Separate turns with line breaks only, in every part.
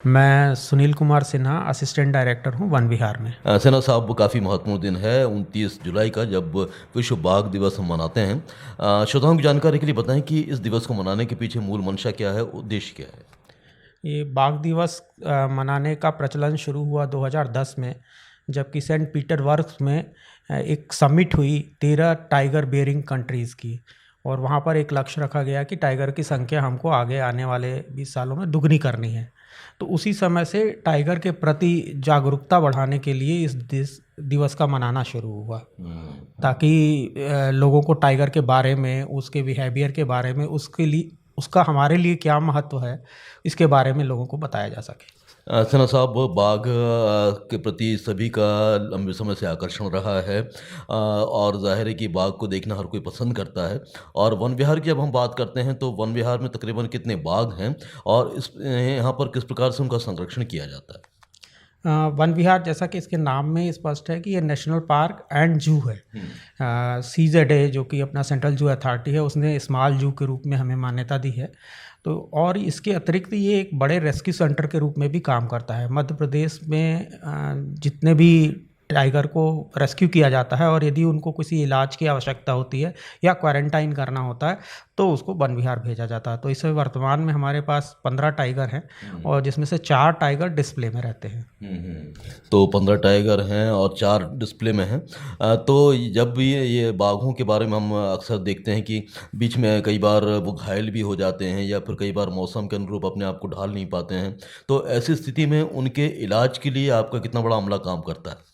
मैं Sunil Kumar Sinha assistant director हूँ one विहार में।
सिन्हा साहब, काफ़ी महत्वपूर्ण दिन है 29 जुलाई का, जब विश्व बाघ दिवस हम मनाते हैं। श्रोताओं की जानकारी के लिए बताएं कि इस दिवस को मनाने के पीछे मूल मंशा क्या है, उद्देश्य क्या है?
ये बाघ दिवस मनाने का प्रचलन शुरू हुआ 2010 में, जबकि सेंट पीटरबर्ग में एक समिट हुई 13 टाइगर बेयरिंग कंट्रीज़ की। और वहाँ पर एक लक्ष्य रखा गया कि टाइगर की संख्या हमको आगे आने वाले 20 सालों में दुगनी करनी है। तो उसी समय से टाइगर के प्रति जागरूकता बढ़ाने के लिए इस दिवस का मनाना शुरू हुआ, ताकि लोगों को टाइगर के बारे में, उसके बिहेवियर के बारे में, उसके लिए उसका हमारे लिए क्या महत्व है, इसके बारे में लोगों को बताया जा सके।
सिन्हा साहब, बाघ के प्रति सभी का लंबे समय से आकर्षण रहा है, और जाहिर है कि बाघ को देखना हर कोई पसंद करता है। और वन विहार की जब हम बात करते हैं तो वन विहार में तकरीबन कितने बाघ हैं, और इस यहाँ पर किस प्रकार से उनका संरक्षण किया जाता है?
वन विहार, जैसा कि इसके नाम में स्पष्ट है कि ये नेशनल पार्क एंड जू है। CZA, जो कि अपना सेंट्रल जू अथॉरिटी है, उसने स्मॉल जू के रूप में हमें मान्यता दी है। तो और इसके अतिरिक्त ये एक बड़े रेस्क्यू सेंटर के रूप में भी काम करता है। मध्य प्रदेश में जितने भी टाइगर को रेस्क्यू किया जाता है और यदि उनको किसी इलाज की आवश्यकता होती है या क्वारंटाइन करना होता है, तो उसको वन विहार भेजा जाता है। तो इस वर्तमान में हमारे पास 15 टाइगर हैं, और जिसमें से 4 टाइगर डिस्प्ले में रहते हैं।
तो 15 टाइगर हैं और 4 डिस्प्ले में हैं। तो जब भी ये बाघों के बारे में हम अक्सर देखते हैं कि बीच में कई बार वो घायल भी हो जाते हैं, या फिर कई बार मौसम के अनुरूप अपने आप को ढाल नहीं पाते हैं। तो ऐसी स्थिति में उनके इलाज के लिए आपका कितना बड़ा अमला काम करता है?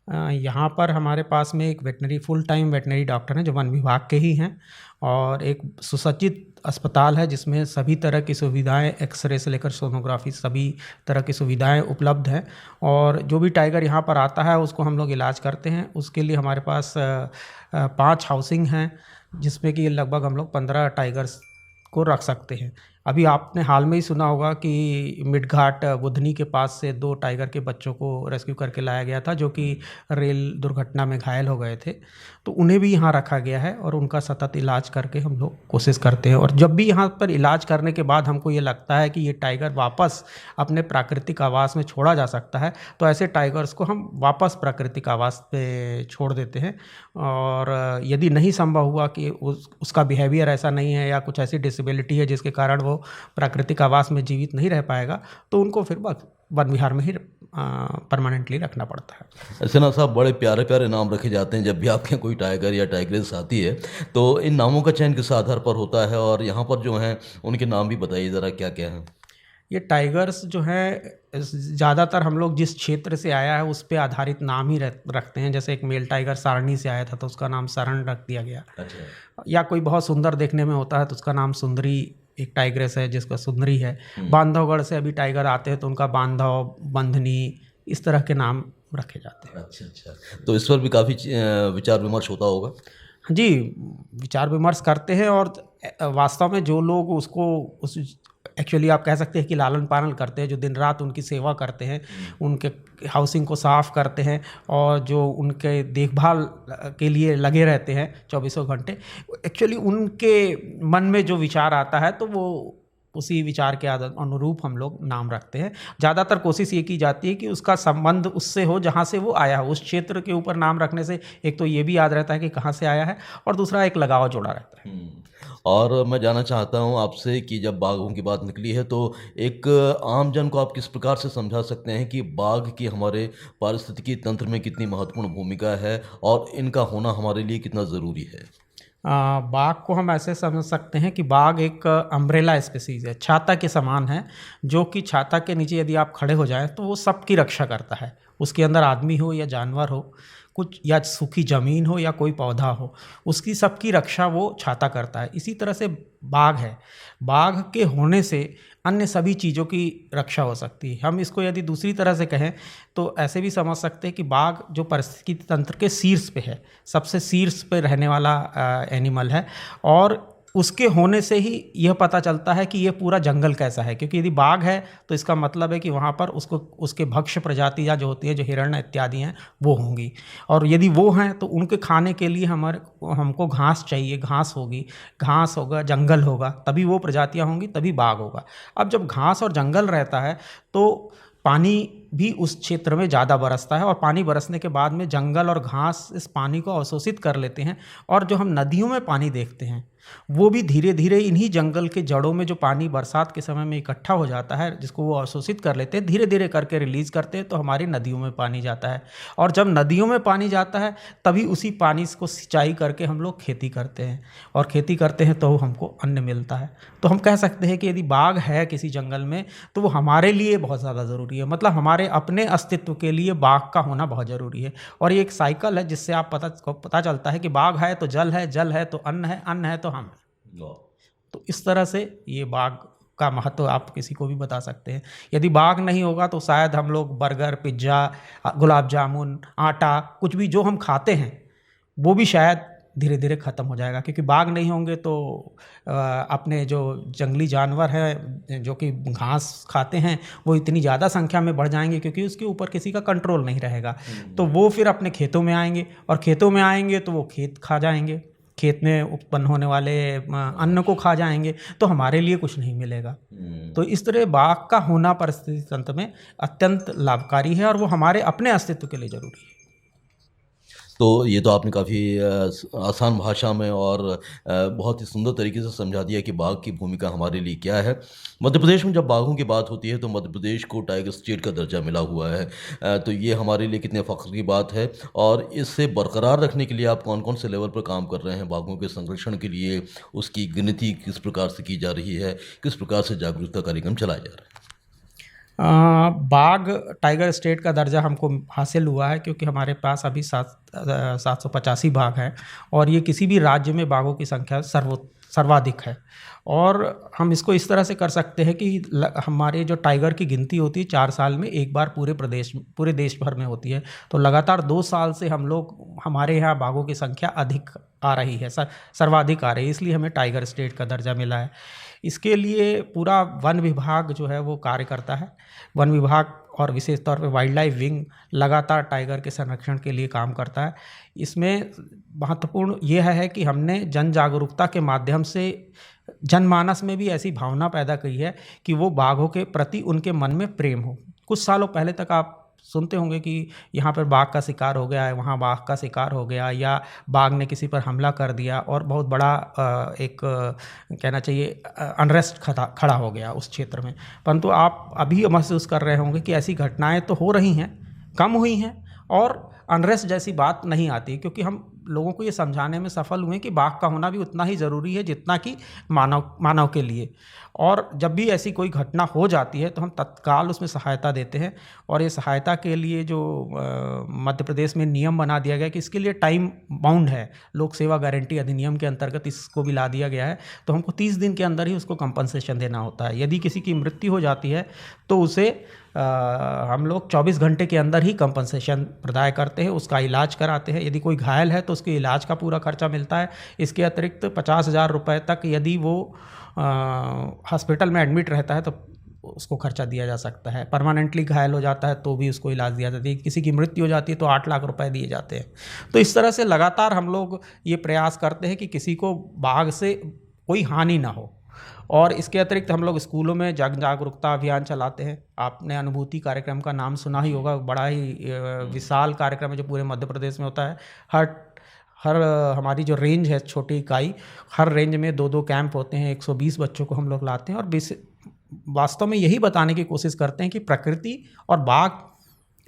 यहाँ पर हमारे पास में एक veterinary, full time veterinary doctor हैं जो वन विभाग के ही हैं, और एक सुसज्जित अस्पताल है जिसमें सभी तरह की सुविधाएं, एक्सरे से लेकर सोनोग्राफी, सभी तरह की सुविधाएं उपलब्ध हैं। और जो भी टाइगर यहाँ पर आता है उसको हम लोग इलाज करते हैं। उसके लिए हमारे पास 5 हाउसिंग हैं, जिसमें कि लगभग हम लोग 15 टाइगर्स को रख सकते हैं। अभी आपने हाल में ही सुना होगा कि मिडघाट बुधनी के पास से 2 टाइगर के बच्चों को रेस्क्यू करके लाया गया था, जो कि रेल दुर्घटना में घायल हो गए थे। तो उन्हें भी यहाँ रखा गया है और उनका सतत इलाज करके हम लोग कोशिश करते हैं। और जब भी यहाँ पर इलाज करने के बाद हमको ये लगता है कि ये टाइगर वापस अपने प्राकृतिक आवास में छोड़ा जा सकता है, तो ऐसे टाइगर्स को हम वापस प्राकृतिक आवास पे छोड़ देते हैं। और यदि नहीं संभव हुआ कि उसका बिहेवियर ऐसा नहीं है या कुछ ऐसी डिसेबिलिटी है जिसके कारण वो प्राकृतिक आवास में जीवित नहीं रह पाएगा, तो उनको फिर वन विहार में ही परमानेंटली रखना पड़ता है।
सिन्हा साहब, बड़े प्यारे प्यारे नाम रखे जाते हैं जब भी आपके यहाँ कोई टाइगर या टाइग्रेस आती है। तो इन नामों का चयन किस आधार पर होता है, और यहाँ पर जो हैं उनके नाम भी बताइए ज़रा, क्या क्या हैं?
ये टाइगर्स जो है, ज़्यादातर हम लोग जिस क्षेत्र से आया है उस पे आधारित नाम ही रखते हैं। जैसे एक मेल टाइगर सारणी से आया था तो उसका नाम सरण रख दिया गया।
अच्छा।
या कोई बहुत सुंदर देखने में होता है तो उसका नाम सुंदरी, एक टाइग्रेस है जिसका सुंदरी है। बांधवगढ़ से अभी टाइगर आते हैं तो उनका बांधव, बंधनी, इस तरह के नाम रखे जाते हैं।
अच्छा अच्छा। तो इस पर भी काफ़ी विचार विमर्श होता होगा?
जी, विचार विमर्श करते हैं। और वास्तव में जो लोग उसको उस एक्चुअली आप कह सकते हैं कि लालन पालन करते हैं, जो दिन रात उनकी सेवा करते हैं, उनके हाउसिंग को साफ़ करते हैं और जो उनके देखभाल के लिए लगे रहते हैं चौबीसों घंटे, एक्चुअली उनके मन में जो विचार आता है तो वो उसी विचार के अनुरूप हम लोग नाम रखते हैं। ज़्यादातर कोशिश ये की जाती है कि उसका संबंध उससे हो जहाँ से वो आया हो। उस क्षेत्र के ऊपर नाम रखने से एक तो ये भी याद रहता है कि कहाँ से आया है, और दूसरा एक लगाव जुड़ा रहता है।
और मैं जानना चाहता हूँ आपसे कि जब बाघों की बात निकली है तो एक आम जन को आप किस प्रकार से समझा सकते हैं कि बाघ की हमारे पारिस्थितिकी तंत्र में कितनी महत्वपूर्ण भूमिका है, और इनका होना हमारे लिए कितना ज़रूरी है?
बाघ को हम ऐसे समझ सकते हैं कि बाघ एक अम्ब्रेला स्पीसीज है, छाता के समान है, जो कि छाता के नीचे यदि आप खड़े हो जाएं तो वो सबकी रक्षा करता है। उसके अंदर आदमी हो या जानवर हो, कुछ या सूखी ज़मीन हो या कोई पौधा हो, उसकी सबकी रक्षा वो छाता करता है। इसी तरह से बाघ है। बाघ के होने से अन्य सभी चीज़ों की रक्षा हो सकती है। हम इसको यदि दूसरी तरह से कहें तो ऐसे भी समझ सकते हैं कि बाघ जो पारिस्थितिकी तंत्र के शीर्ष पे है, सबसे शीर्ष पे रहने वाला एनिमल है। और उसके होने से ही यह पता चलता है कि ये पूरा जंगल कैसा है, क्योंकि यदि बाघ है तो इसका मतलब है कि वहाँ पर उसको उसके भक्ष्य प्रजातियाँ जो होती हैं, जो हिरण इत्यादि हैं, वो होंगी। और यदि वो हैं तो उनके खाने के लिए हमको घास चाहिए, घास होगी, घास होगा, जंगल होगा, तभी वो प्रजातियाँ होंगी, तभी बाघ होगा। अब जब घास और जंगल रहता है तो पानी भी उस क्षेत्र में ज़्यादा बरसता है, और पानी बरसने के बाद में जंगल और घास इस पानी को अवशोषित कर लेते हैं। और जो हम नदियों में पानी देखते हैं वो भी धीरे धीरे इन्हीं जंगल के जड़ों में जो पानी बरसात के समय में इकट्ठा हो जाता है, जिसको वो अवशोषित कर लेते हैं, धीरे धीरे करके रिलीज़ करते हैं, तो हमारी नदियों में पानी जाता है। और जब नदियों में पानी जाता है तभी उसी पानी को सिंचाई करके हम लोग खेती करते हैं, और खेती करते हैं तो हमको अन्न मिलता है। तो हम कह सकते हैं कि यदि बाघ है किसी जंगल में तो वो हमारे लिए बहुत ज़्यादा ज़रूरी है, मतलब हमारे अपने अस्तित्व के लिए बाघ का होना बहुत ज़रूरी है। और ये एक साइकिल है जिससे आप पता चलता है कि बाघ है तो जल है, जल है तो अन्न है, अन्न है तो हम हैं।
वाह!
तो इस तरह से ये बाघ का महत्व आप किसी को भी बता सकते हैं। यदि बाघ नहीं होगा तो शायद हम लोग बर्गर, पिज्ज़ा, गुलाब जामुन, आटा, कुछ भी जो हम खाते हैं वो भी शायद धीरे धीरे ख़त्म हो जाएगा, क्योंकि बाघ नहीं होंगे तो अपने जो जंगली जानवर हैं जो कि घास खाते हैं वो इतनी ज़्यादा संख्या में बढ़ जाएंगे, क्योंकि उसके ऊपर किसी का कंट्रोल नहीं रहेगा। तो वो फिर अपने खेतों में आएंगे, और खेतों में आएंगे तो वो खेत खा जाएंगे, खेत में उत्पन्न होने वाले अन्न को खा जाएंगे, तो हमारे लिए कुछ नहीं मिलेगा। तो इस तरह बाघ का होना परिस्थिति तंत्र में अत्यंत लाभकारी है, और वो हमारे अपने अस्तित्व के लिए ज़रूरी है।
तो ये तो आपने काफ़ी आसान भाषा में और बहुत ही सुंदर तरीके से समझा दिया कि बाघ की भूमिका हमारे लिए क्या है। मध्य प्रदेश में जब बाघों की बात होती है तो मध्य प्रदेश को टाइगर स्टेट का दर्जा मिला हुआ है। तो ये हमारे लिए कितने फ़ख्र की बात है, और इससे बरकरार रखने के लिए आप कौन-कौन से लेवल पर काम कर रहे हैं? बाघों के संरक्षण के लिए उसकी गिनती किस प्रकार से की जा रही है? किस प्रकार से जागरूकता कार्यक्रम चलाए जा रहे हैं?
बाघ टाइगर स्टेट का दर्जा हमको हासिल हुआ है क्योंकि हमारे पास अभी 785 बाघ हैं, और ये किसी भी राज्य में बाघों की संख्या सर्वाधिक है। और हम इसको इस तरह से कर सकते हैं कि हमारे जो टाइगर की गिनती होती है 4 साल में एक बार पूरे देश भर में होती है। तो लगातार 2 साल से हमारे यहाँ बाघों की संख्या अधिक आ रही है, सर्वाधिक आ रही है, इसलिए हमें टाइगर स्टेट का दर्जा मिला है। इसके लिए पूरा वन विभाग जो है वो कार्य करता है। वन विभाग और विशेष तौर पे वाइल्ड लाइफ विंग लगातार टाइगर के संरक्षण के लिए काम करता है। इसमें महत्वपूर्ण ये है कि हमने जन जागरूकता के माध्यम से जनमानस में भी ऐसी भावना पैदा की है कि वो बाघों के प्रति उनके मन में प्रेम हो। कुछ सालों पहले तक आप सुनते होंगे कि यहाँ पर बाघ का शिकार हो गया है, वहाँ बाघ का शिकार हो गया, या बाघ ने किसी पर हमला कर दिया और बहुत बड़ा कहना चाहिए अनरेस्ट खड़ा हो गया उस क्षेत्र में। परंतु आप अभी महसूस कर रहे होंगे कि ऐसी घटनाएं तो हो रही हैं, कम हुई हैं, और अनरेस्ट जैसी बात नहीं आती, क्योंकि हम लोगों को ये समझाने में सफल हुए कि बाघ का होना भी उतना ही ज़रूरी है जितना कि मानव के लिए। और जब भी ऐसी कोई घटना हो जाती है तो हम तत्काल उसमें सहायता देते हैं। और ये सहायता के लिए जो मध्य प्रदेश में नियम बना दिया गया कि इसके लिए टाइम बाउंड है, लोक सेवा गारंटी अधिनियम के अंतर्गत इसको भी ला दिया गया है। तो हमको 30 दिन के अंदर ही उसको कंपनसेशन देना होता है। यदि किसी की मृत्यु हो जाती है तो उसे हम लोग 24 घंटे के अंदर ही कंपनसेशन प्रदान करते हैं, उसका इलाज कराते हैं। यदि कोई घायल है तो उसके इलाज का पूरा खर्चा मिलता है। इसके अतिरिक्त 50,000 रुपये तक यदि वो हॉस्पिटल में एडमिट रहता है तो उसको खर्चा दिया जा सकता है। परमानेंटली घायल हो जाता है तो भी उसको इलाज दिया जाता है। किसी की मृत्यु हो जाती है तो 8 लाख रुपए दिए जाते हैं। तो इस तरह से लगातार हम लोग ये प्रयास करते हैं कि किसी को बाघ से कोई हानि ना हो। और इसके अतिरिक्त हम लोग स्कूलों में जन जागरूकता अभियान चलाते हैं। आपने अनुभूति कार्यक्रम का नाम सुना ही होगा, बड़ा ही विशाल कार्यक्रम है जो पूरे मध्य प्रदेश में होता है। हर हमारी जो रेंज है, छोटी इकाई, हर रेंज में 2-2 कैंप होते हैं। 120 बच्चों को हम लोग लाते हैं और वास्तव में यही बताने की कोशिश करते हैं कि प्रकृति और बाघ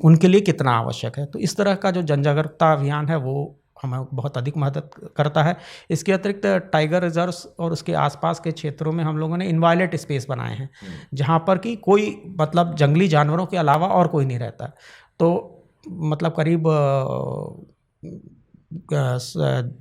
उनके लिए कितना आवश्यक है। तो इस तरह का जो जन जागरूकता अभियान है वो हमें बहुत अधिक मदद करता है। इसके अतिरिक्त टाइगर रिजर्व्स और उसके आसपास के क्षेत्रों में हम लोगों ने इनवायलेट स्पेस बनाए हैं, जहाँ पर कि कोई मतलब जंगली जानवरों के अलावा और कोई नहीं रहता। तो मतलब करीब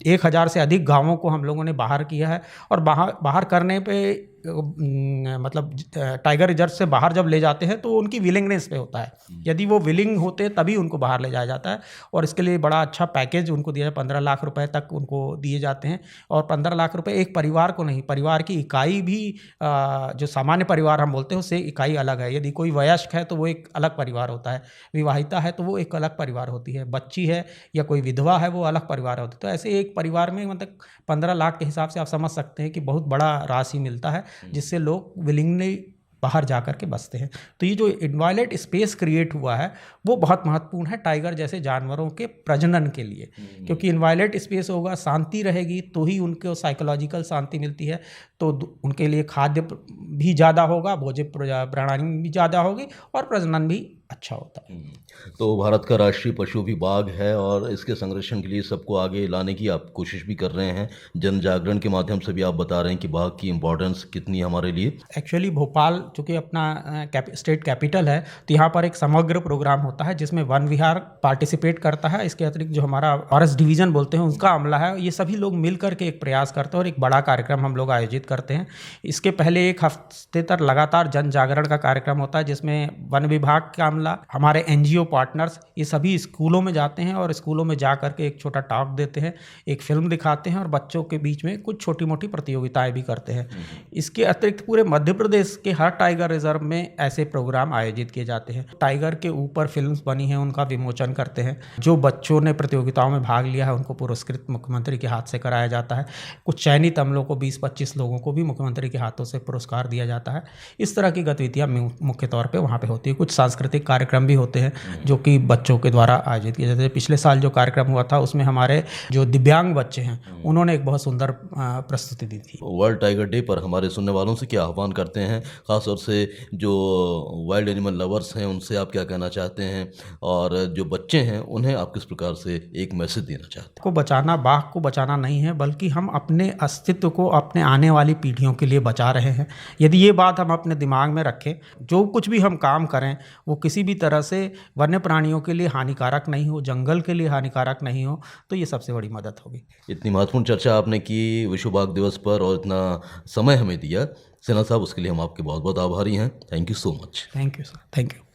1000 से अधिक गांवों को हम लोगों ने बाहर किया है। और बाहर करने पे मतलब टाइगर रिजर्व से बाहर जब ले जाते हैं तो उनकी विलिंगनेस पे होता है। यदि वो विलिंग होते तभी उनको बाहर ले जाया जाता है, और इसके लिए बड़ा अच्छा पैकेज उनको दिया, 15 लाख रुपए तक उनको दिए जाते हैं। और 15 लाख रुपए एक परिवार को नहीं, परिवार की इकाई भी जो सामान्य परिवार हम बोलते हैं उससे इकाई अलग है। यदि कोई वयस्क है तो वो एक अलग परिवार होता है, विवाहिता है तो वो एक अलग परिवार होती है, बच्ची है या कोई विधवा है वो अलग परिवार होती है। तो ऐसे एक परिवार में मतलब 15 लाख के हिसाब से आप समझ सकते हैं कि बहुत बड़ा राशि मिलता है, जिससे लोग विलिंगली बाहर जा कर के बसते हैं। तो ये जो इनवायलेट स्पेस क्रिएट हुआ है वो बहुत महत्वपूर्ण है टाइगर जैसे जानवरों के प्रजनन के लिए, क्योंकि इनवायलेट स्पेस होगा, शांति रहेगी तो ही उनको साइकोलॉजिकल शांति मिलती है। तो उनके लिए खाद्य भी ज़्यादा होगा, भोज्य प्रणाली भी ज़्यादा होगी और प्रजनन भी अच्छा होता है।
तो भारत का राष्ट्रीय पशु भी बाघ है और इसके संरक्षण के लिए सबको आगे लाने की आप कोशिश भी कर रहे हैं। जन जागरण के माध्यम से भी आप बता रहे हैं कि बाघ की इम्पोर्टेंस कितनी है हमारे लिए।
एक्चुअली भोपाल चूँकि अपना स्टेट कैपिटल है तो यहाँ पर एक समग्र प्रोग्राम होता है जिसमें वन विहार पार्टिसिपेट करता है। इसके अतिरिक्त जो हमारा फॉरेस्ट डिवीज़न बोलते हैं उसका अमला है, ये सभी लोग मिल करके एक प्रयास करते हैं और एक बड़ा कार्यक्रम हम लोग आयोजित करते हैं। इसके पहले एक हफ्ते तक लगातार जन जागरण का कार्यक्रम होता है जिसमें वन विभाग का अमला, हमारे NGO पार्टनर्स, ये सभी स्कूलों में जाते हैं और स्कूलों में जा करके एक छोटा टॉक देते हैं, एक फिल्म दिखाते हैं और बच्चों के बीच में कुछ छोटी मोटी प्रतियोगिताएं भी करते हैं। इसके अतिरिक्त पूरे मध्य प्रदेश के हर टाइगर रिजर्व में ऐसे प्रोग्राम आयोजित किए जाते हैं। टाइगर के ऊपर फिल्म्स बनी हैं उनका विमोचन करते हैं। जो बच्चों ने प्रतियोगिताओं में भाग लिया है उनको पुरस्कृत मुख्यमंत्री के हाथ से कराया जाता है। कुछ चयनित अमलों को 20-25 लोगों को भी मुख्यमंत्री के हाथों से पुरस्कार दिया जाता है। इस तरह की गतिविधियाँ मुख्य तौर पर वहाँ पर होती है। कुछ सांस्कृतिक कार्यक्रम भी होते हैं जो कि बच्चों के द्वारा आयोजित किए जाते हैं। पिछले साल जो कार्यक्रम हुआ था उसमें हमारे जो दिव्यांग बच्चे हैं उन्होंने एक बहुत सुंदर प्रस्तुति दी थी।
वर्ल्ड टाइगर डे पर हमारे सुनने वालों से क्या आह्वान करते हैं, खासतौर से जो वाइल्ड एनिमल लवर्स हैं उनसे आप क्या कहना चाहते हैं, और जो बच्चे हैं उन्हें आप किस प्रकार से एक मैसेज देना चाहते हैं?
को बचाना बाघ को बचाना नहीं है, बल्कि हम अपने अस्तित्व को अपने आने वाली पीढ़ियों के लिए बचा रहे हैं। यदि ये बात हम अपने दिमाग में रखें, जो कुछ भी हम काम करें वो किसी भी तरह से वन्य प्राणियों के लिए हानिकारक नहीं हो, जंगल के लिए हानिकारक नहीं हो, तो ये सबसे बड़ी मदद होगी।
इतनी महत्वपूर्ण चर्चा आपने की विश्व बाघ दिवस पर और इतना समय हमें दिया सिन्हा साहब, उसके लिए हम आपके बहुत बहुत आभारी हैं। Thank you so much.
Thank you sir, thank you.